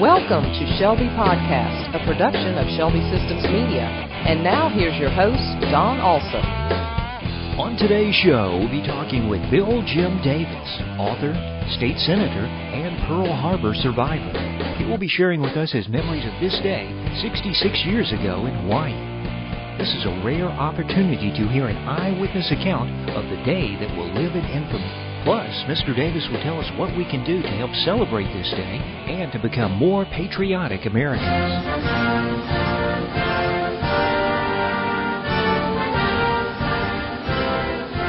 Welcome to Shelby Podcast, a production of Shelby Systems Media. And now here's your host, Don Alsop. On today's show, we'll be talking with Bill Jim Davis, author, state senator, and Pearl Harbor survivor. He will be sharing with us his memories of this day 66 years ago in Hawaii. This is a rare opportunity to hear an eyewitness account of the day that will live in infamy. Plus, Mr. Davis will tell us what we can do to help celebrate this day and to become more patriotic Americans.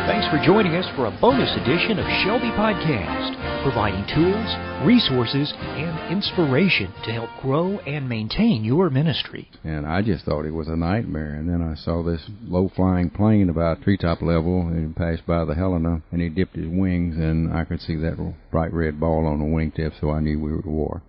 Thanks for joining us for a bonus edition of Shelby Podcast, providing tools, resources, and inspiration to help grow and maintain your ministry. And I just thought it was a nightmare. And then I saw this low-flying plane about treetop level, and it passed by the Helena, and he dipped his wings, and I could see that bright red ball on the wingtip, so I knew we were at war.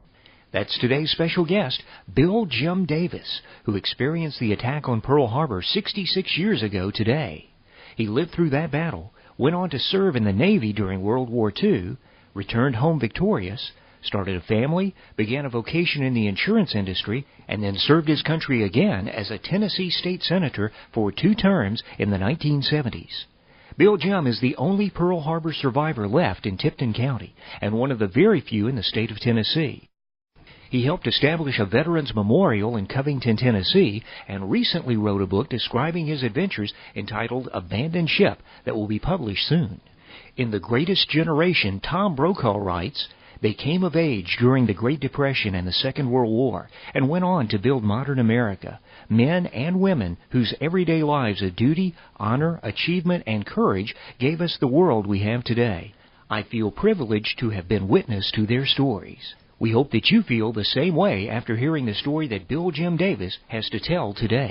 That's today's special guest, Bill Jim Davis, who experienced the attack on Pearl Harbor 66 years ago today. He lived through that battle, went on to serve in the Navy during World War II, returned home victorious, started a family, began a vocation in the insurance industry, and then served his country again as a Tennessee state senator for 2 terms in the 1970s. Bill Jim is the only Pearl Harbor survivor left in Tipton County, and one of the very few in the state of Tennessee. He helped establish a Veterans Memorial in Covington, Tennessee, and recently wrote a book describing his adventures entitled Abandoned Ship that will be published soon. In The Greatest Generation, Tom Brokaw writes, "They came of age during the Great Depression and the Second World War and went on to build modern America, men and women whose everyday lives of duty, honor, achievement, and courage gave us the world we have today. I feel privileged to have been witness to their stories." We hope that you feel the same way after hearing the story that Bill Jim Davis has to tell today.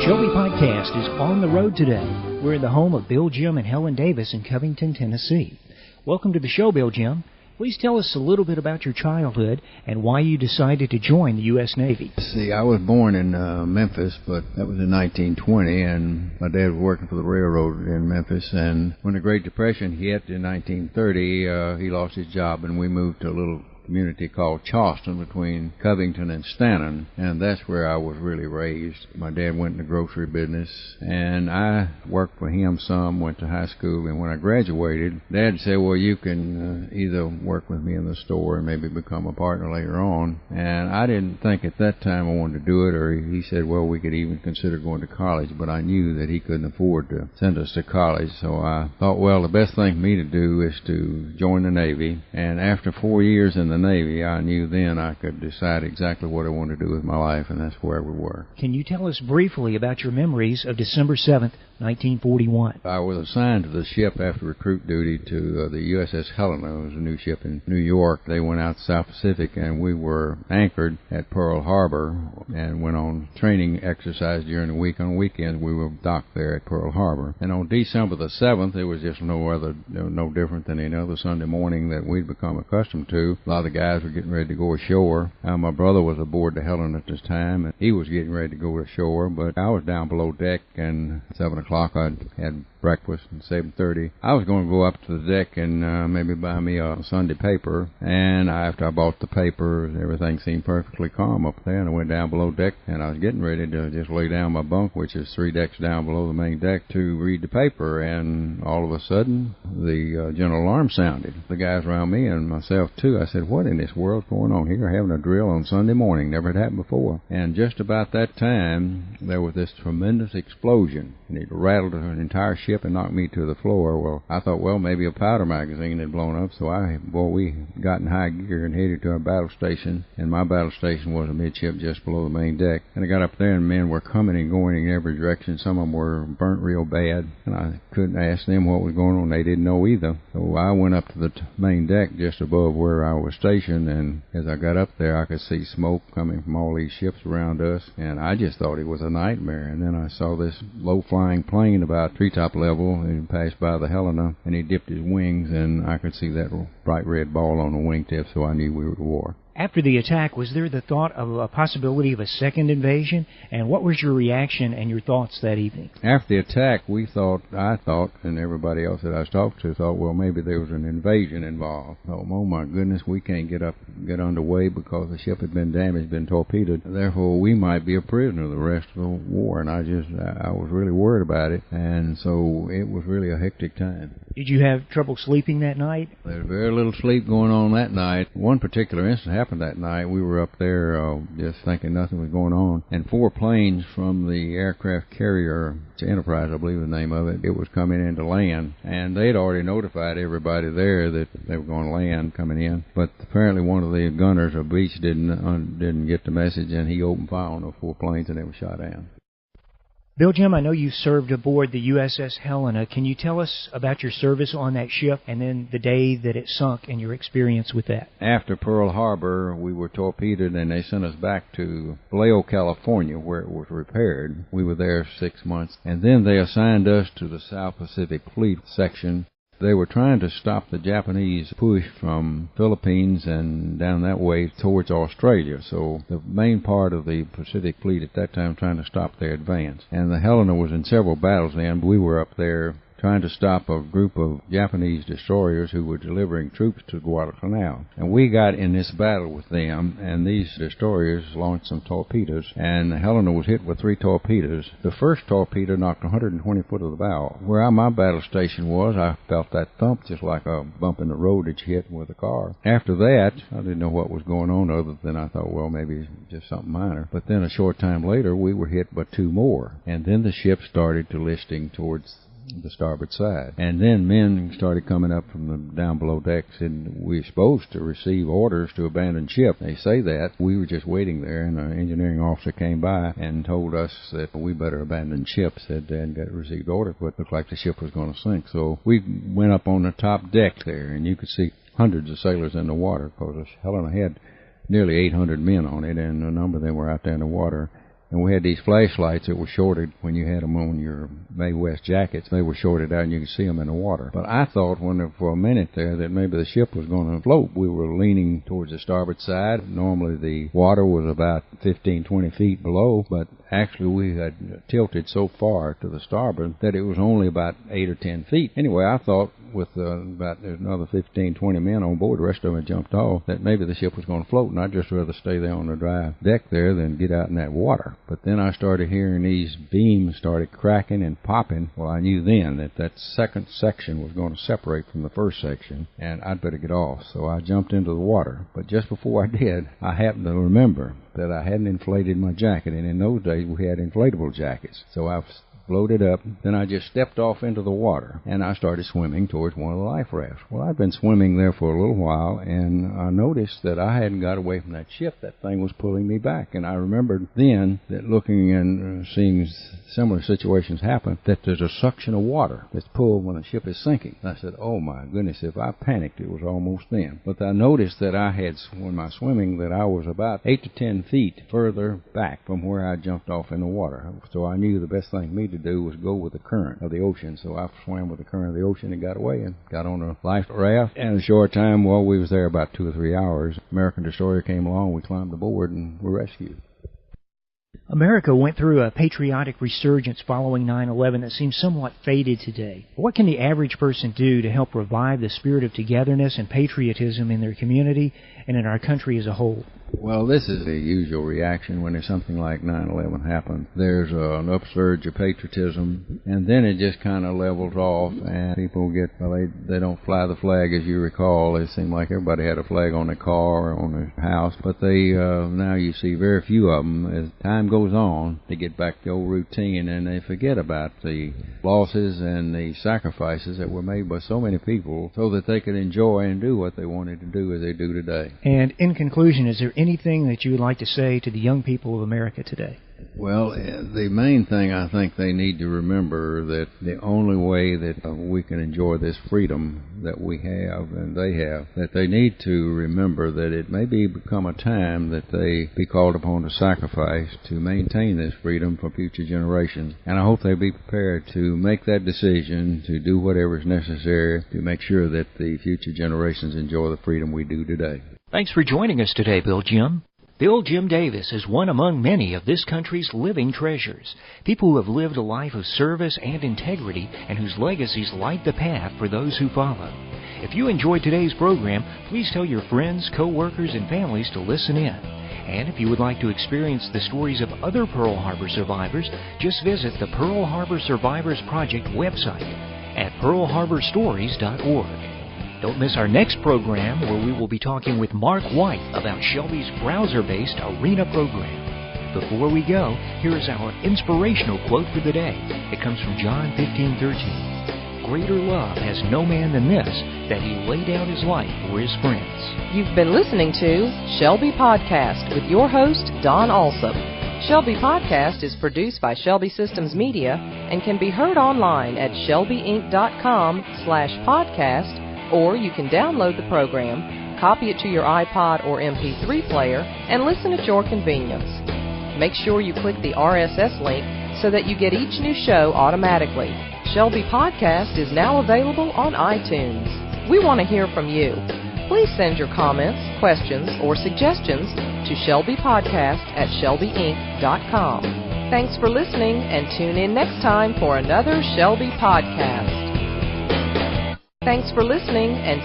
Shelby Podcast is on the road today. We're in the home of Bill Jim and Helen Davis in Covington, Tennessee. Welcome to the show, Bill Jim. Please tell us a little bit about your childhood and why you decided to join the U.S. Navy. See, I was born in Memphis, but that was in 1920, and my dad was working for the railroad in Memphis, and when the Great Depression hit in 1930, he lost his job, and we moved to a little community called Charleston between Covington and Stanton, and that's where I was really raised. My dad went in the grocery business, and I worked for him some, went to high school, and when I graduated, Dad said, well, you can either work with me in the store and maybe become a partner later on, and I didn't think at that time I wanted to do it, or he said, well, we could even consider going to college, but I knew that he couldn't afford to send us to college, so I thought, well, the best thing for me to do is to join the Navy, and after 4 years in the Navy, I knew then I could decide exactly what I wanted to do with my life, and that's where we were. Can you tell us briefly about your memories of December 7th, 1941? I was assigned to the ship after recruit duty to the USS Helena. It was a new ship in New York. They went out to South Pacific, and we were anchored at Pearl Harbor and went on training exercise during the week. On weekends, we were docked there at Pearl Harbor. And on December the 7th, it was just no different than any other Sunday morning that we'd become accustomed to. A lot of the guys were getting ready to go ashore. My brother was aboard the Helena at this time, and he was getting ready to go ashore, but I was down below deck, and at 7 o'clock I had breakfast, and 7:30 I was going to go up to the deck and maybe buy me a Sunday paper, and after I bought the paper, everything seemed perfectly calm up there, and I went down below deck, and I was getting ready to just lay down my bunk, which is 3 decks down below the main deck, to read the paper, and all of a sudden the general alarm sounded. The guys around me and myself too, I said, what in this world's going on here, having a drill on Sunday morning? Never had happened before. And just about that time there was this tremendous explosion, and it rattled an entire ship and knocked me to the floor. Well, I thought, well, maybe a powder magazine had blown up, so we got in high gear and headed to our battle station, and my battle station was amidship just below the main deck. And I got up there, and men were coming and going in every direction. Some of them were burnt real bad, and I couldn't ask them what was going on. They didn't know either. So I went up to the main deck just above where I was stationed, and as I got up there, I could see smoke coming from all these ships around us, and I just thought it was a nightmare. And then I saw this low-flying plane about treetop level, and he passed by the Helena, and he dipped his wings, and I could see that bright red ball on the wingtip, so I knew we were at war. After the attack, was there the thought of a possibility of a second invasion? And what was your reaction and your thoughts that evening? After the attack, I thought, and everybody else that I was talking to thought, well, maybe there was an invasion involved. Oh my goodness, we can't get underway because the ship had been damaged, been torpedoed. Therefore, we might be a prisoner the rest of the war. And I was really worried about it. And so it was really a hectic time. Did you have trouble sleeping that night? There was very little sleep going on that night. One particular incident happened that night. We were up there just thinking nothing was going on, and 4 planes from the aircraft carrier, Enterprise I believe the name of it, was coming in to land, and they'd already notified everybody there that they were going to land coming in, but apparently one of the gunners of Beach didn't get the message, and he opened fire on those 4 planes and they were shot down. Bill Jim, I know you served aboard the USS Helena. Can you tell us about your service on that ship and then the day that it sunk and your experience with that? After Pearl Harbor, we were torpedoed and they sent us back to Vallejo, California, where it was repaired. We were there 6 months, and then they assigned us to the South Pacific Fleet section. They were trying to stop the Japanese push from Philippines and down that way towards Australia. So the main part of the Pacific Fleet at that time trying to stop their advance. And the Helena was in several battles then. We were up there trying to stop a group of Japanese destroyers who were delivering troops to Guadalcanal. And we got in this battle with them, and these destroyers launched some torpedoes, and the Helena was hit with 3 torpedoes. The first torpedo knocked 120 foot of the bow. Where my battle station was, I felt that thump just like a bump in the road that you hit with a car. After that, I didn't know what was going on other than I thought, well, maybe just something minor. But then a short time later, we were hit by 2 more, and then the ship started to listing towards the starboard side. And then men started coming up from the down below decks, and we were supposed to receive orders to abandon ship. They say that. We were just waiting there, and an engineering officer came by and told us that we better abandon ship, said they hadn't received orders, but it looked like the ship was going to sink. So we went up on the top deck there, and you could see hundreds of sailors in the water, because Helena had nearly 800 men on it, and a number of them were out there in the water. And we had these flashlights that were shorted when you had them on your Mae West jackets. They were shorted out and you could see them in the water. But I thought for a minute there that maybe the ship was going to float. We were leaning towards the starboard side. Normally the water was about 15, 20 feet below, but actually we had tilted so far to the starboard that it was only about 8 or 10 feet. Anyway, I thought with about another 15, 20 men on board, the rest of them had jumped off, that maybe the ship was going to float, and I'd just rather stay there on the dry deck there than get out in that water. But then I started hearing these beams started cracking and popping. Well, I knew then that second section was going to separate from the first section, and I'd better get off. So I jumped into the water. But just before I did, I happened to remember that I hadn't inflated my jacket, and in those days we had inflatable jackets. So I floated up, then I just stepped off into the water, and I started swimming towards one of the life rafts. Well, I'd been swimming there for a little while, and I noticed that I hadn't got away from that ship. That thing was pulling me back, and I remembered then that looking and seeing similar situations happen, that there's a suction of water that's pulled when a ship is sinking. And I said, oh my goodness, if I panicked, it was almost then. But I noticed that I had, when my swimming, that I was about 8 to 10 feet further back from where I jumped off in the water. So I knew the best thing for me to do was go with the current of the ocean. So I swam with the current of the ocean and got away and got on a life raft. And in a short time, well, we was there about 2 or 3 hours. American destroyer came along, we climbed aboard and were rescued. America went through a patriotic resurgence following 9/11 that seems somewhat faded today. What can the average person do to help revive the spirit of togetherness and patriotism in their community and in our country as a whole? Well, this is the usual reaction when there's something like 9/11 happens. There's an upsurge of patriotism, and then it just kind of levels off, and people they don't fly the flag, as you recall. It seemed like everybody had a flag on their car or on their house, but now you see very few of them. As time goes on, they get back to the old routine, and they forget about the losses and the sacrifices that were made by so many people so that they could enjoy and do what they wanted to do as they do today. And in conclusion, is there anything that you would like to say to the young people of America today? Well, the main thing I think they need to remember that the only way that we can enjoy this freedom that we have and they have, that they need to remember that it may become a time that they be called upon to sacrifice to maintain this freedom for future generations. And I hope they be prepared to make that decision, to do whatever is necessary to make sure that the future generations enjoy the freedom we do today. Thanks for joining us today, Bill Jim. Bill Jim Davis is one among many of this country's living treasures, people who have lived a life of service and integrity and whose legacies light the path for those who follow. If you enjoyed today's program, please tell your friends, co-workers, and families to listen in. And if you would like to experience the stories of other Pearl Harbor survivors, just visit the Pearl Harbor Survivors Project website at pearlharborstories.org. Don't miss our next program where we will be talking with Mark White about Shelby's browser-based arena program. Before we go, here is our inspirational quote for the day. It comes from John 15:13. Greater love has no man than this, that he lay down his life for his friends. You've been listening to Shelby Podcast with your host, Don Alsop. Shelby Podcast is produced by Shelby Systems Media and can be heard online at shelbyinc.com/podcast, or you can download the program, copy it to your iPod or MP3 player, and listen at your convenience. Make sure you click the RSS link so that you get each new show automatically. Shelby Podcast is now available on iTunes. We want to hear from you. Please send your comments, questions, or suggestions to shelbypodcast@shelbyinc.com. Thanks for listening, and tune in next time for another Shelby Podcast. Thanks for listening, and